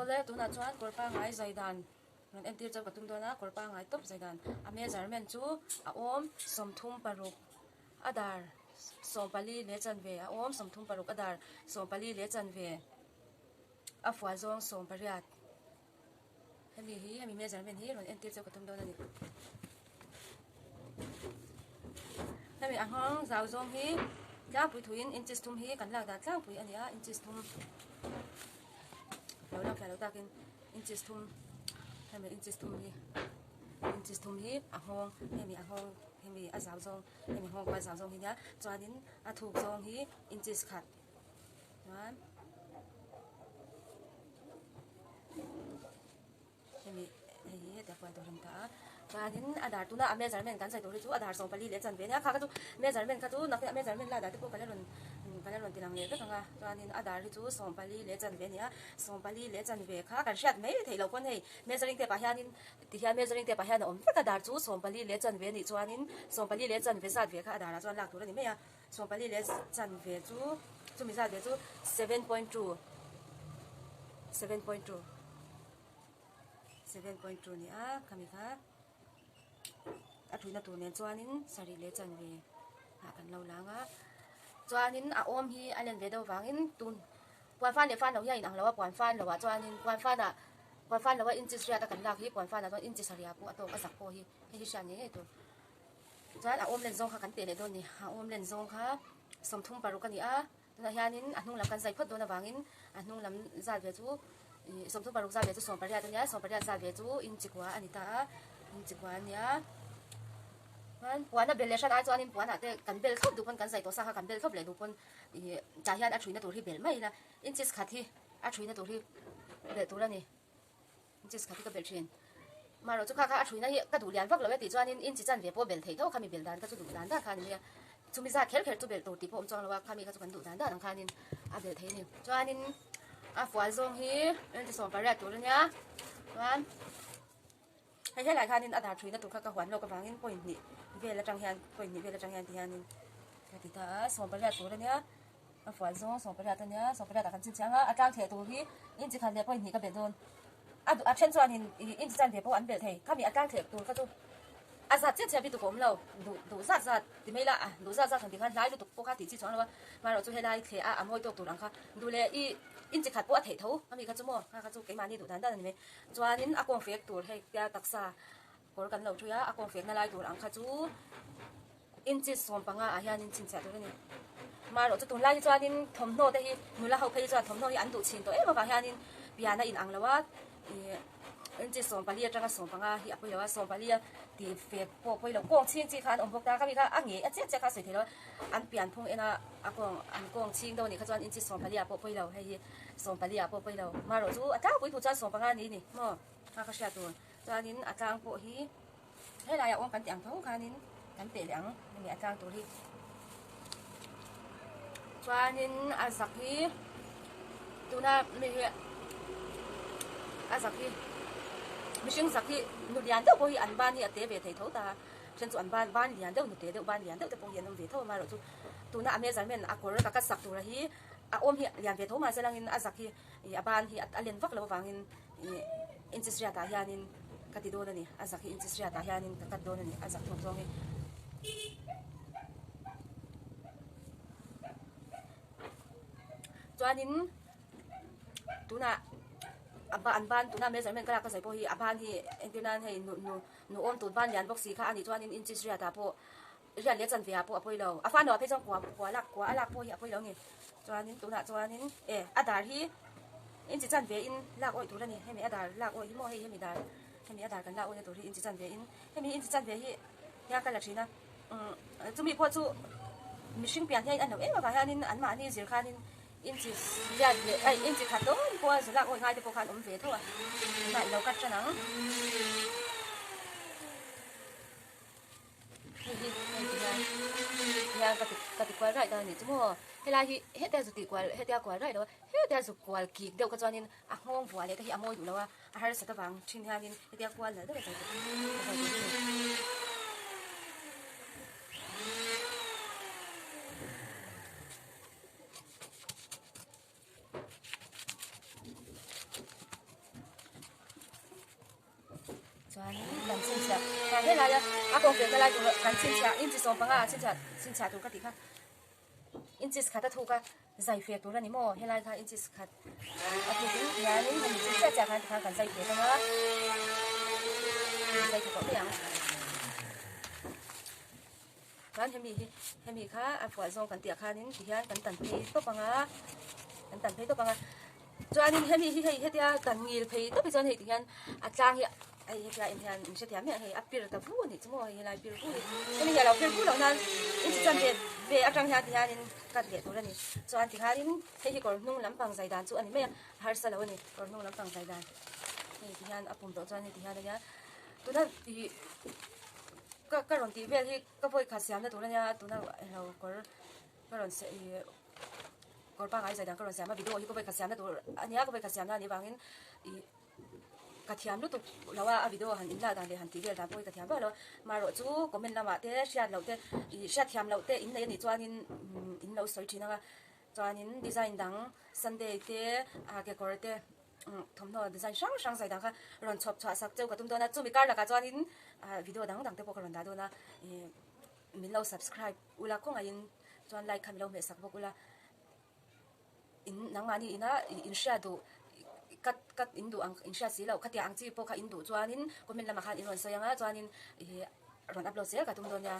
ole tuna chuan korpa ngai zaidan ron entir chaw katum dona korpa ngai top zaidan a measurement chu a om somthum paruk adar sompali le chanve a om somthum paruk adar sompali le chanve a fwa zong sompariat hemi measurement hi ron entir chaw katum dona ni hemi ahang zau zong hi tlang pui thuin inches thum hi kan lak da tlang pui ania inches thum lo lang lo takin inches thum hemi inches thum hi ahong hemi a zau zong hemi hong kwa zau zong hi nia chuanin a thuk zong hi inches khat wan hemi hei ta kwa doram ta chuanin adar tuna a measurement kan sai to chu adar song pali le chan ve nia kha ka chu measurement ka chu nak measurement la da te ko kala ron tinang le ka nga chuanin adar chu song pali le chan ve nia song pali le chan ve kha kan shat mai thei lo kon hei measuring te pa hianin ti hian measuring te pa hian om ta adar chu song pali le chan ve ni chuanin song pali le chan ve zat ve kha adar la chuan lak tur ani me ya song pali le chan ve chu mi zat ve chu 7.2 ni a kami kha a thuina tur nen chuanin sari le chan ve ha kan lo langa chuanin a om hi alen ve do wangin tun puan fan le fan lo ya in ang lawa puan fan lawa chuanin puan fan lawa inches ria ta kan lak hi puan fan la inches ria pu ato ka sak po hi hi shan ni he to chuan a om len zong kha kan te le don ni a om len zong kha somthum paru ka ni a tuna hianin a hnung lam kan zai phot do na wangin a hnung lam zat ve chu somthum paru zat ve chu somparia ta nia somparia zat ve chu inchikwa anita inchikwa nia puan a bel le shan ai chuanin puan a te kan bel thop du pon kan zai to sa kha kan bel thop le du pon cha hian a thuina tur hi bel mai la inches khathi a thuina tur hi bel tur ani inches khathi ka bel thin maro chu kha a thuina hi ka du lian vak lo ti chuanin inchi chan ve po bel thei tho khami bel dan ka chu du dan da khan ni chumi za khel chu bel tur ti po om chang lawa khami ka chu kan du dan da ang khanin a bel thei ni chuanin a fual zong hi en ti som pa ra tur nia wan hay lại khanin adar thuina tur kha ka hwan lo ka wangin point ni ve la tang hian point ni ve la tang hian ti hianin ka ti ta som pa ra tur ania a fual zong som pa ra ta nia som pa ra ta kan chin changa a tang the tur hi in chi khan le point ni ka bel don a chen chuanin in chi chan ve po an bel thei khami a tang the tur ka chu a zat che bi tu kom lo du zat ti mai la du zat thang ti khan lai lu tu po kha ti chi chang lo ma ro chu he lai the a moi to tur ang kha du le i in chi khat po a thei tho ami kha chu mo kha chu ke mani du dan da ni me chuanin a kong fek tur hei pya taksa kor kan lo thuya a kong fek na lai tur ang kha chu in chi som panga a hian in chin cha tur ni ma ro chu tun lai chuanin thom no te hi nula ho phei chuan thom no hi an du chin to e ma ka hianin piana in ang lawa in chi som palia tanga som panga hi apoi lawa som palia ti fek po poi lo kong chin chi khan om bok ta ka mi kha angi a che kha sei thelo an pian phung ena a kong an kong ching do ni kha chuan in chi som palia po poi lo hei som palia po poi lo ma ro chu a ta pui thu cha som panga ni mo kha sha tu chuanin a tang po hi he la ya ong kan tiang tho khanin kan pe liang ni a tang tu hi chuanin a zak hi tuna mi a zak hi mishing zak hi nu lian do po hi an ban hi ate ve thei tho ta chen chu an ban lian do nu te do ban lian do te po hian om ve tho ma ro chu tuna a measurement a kor ka sak tu ra hi a om hi lian ve tho ma selangin a zak hi a ban hi a len vak lo wangin inches ria ta hianin ka ti do na ni a zak hi inches ria ta hianin ka kat do na ni a zak thok zong hi chuanin tuna an ban tuna measurement kala ka sai po hi aban hi entunan hei nu om tu ban lian box si kha ani chuanin inches ria ta po ria le chan ve a po apoi lo a fan lo pe chang kwa alak po hi apoi lo ni chuanin tuna chuanin adar hi inchi chan ve in lak oi tu la ni hemi adar lak oi hi mo hei hemi adar kan lak oi tu ri inchi chan ve in hemi inchi chan ve hi ya kala thina chumi po chu mishing pian hian an lo ma ba hianin an ma ni zir khanin inchi ya ai inchi khat do po zula oi ngai te po khan om ve tho mai lo kat chana ya ka ti kwa rai da ni chumo hela hi heta zu ti kwa heta kwa rai do heta zu kwa ki deu ka chuanin a ngong bua le ka hi amoi du lawa a har sa ta wang thin hianin heta kwa la da ka chuan kan chin cha ka he la ya a ko ke la ko kan chin cha in chi so panga chin cha tu ka ti kha in chi kha ta thu ka zai fe tu ra ni mo he la kha in chi kha a tu ni ya ni ni chi cha cha kan zai fe ta ma zai ko ta yang kan hemi kha a phwa zong kan tia kha nin ti hian kan tan phei to panga chuan in hemi he tia kan ngil phei to pi chuan he ti hian a tlang hi ai he tia in hian in se tiam he a pir ta vu ni chumo he lai pir vu ni ya lo pir vu lo nan in chi chan ve a tang hian ti hian in kan le to ra ni chuan ti kha in he kor nung lampang zai dan chu ani me har sa lo ni kor nung lampang zai dan he ti hian a pum to chuan ti hian ya tu na ti ka ron ti vel hi ka voi kha siam na tu na ya tu na lo kor ka ron se kor pa ngai zai dan ka ron siam ma video hi ko voi kha siam na tu ania ko voi kha siam na ni bangin i ka thiam lu tu lawa a video han in la dan le han ti vel dan voi ka thiam ba lo ma ro chu comment lama te share lo te i share thiam lo te in nei ni chuan in lo soi thina ga chuan in design dang sunday te a ke kor te thom no design sang sai dang kha ron chop chwa sak cheu ka tum do na chu mi kar la ka chuan in video dang te po ka ron da do na min lo subscribe ula ko ngai in chuan like kham lo me sak bok ula in nang mani ina in share do kat in du ang in share si lo khatia ang chi po kha in du chuan in comment lama khan in ron so yanga chuan in ron upload se ka tum do nya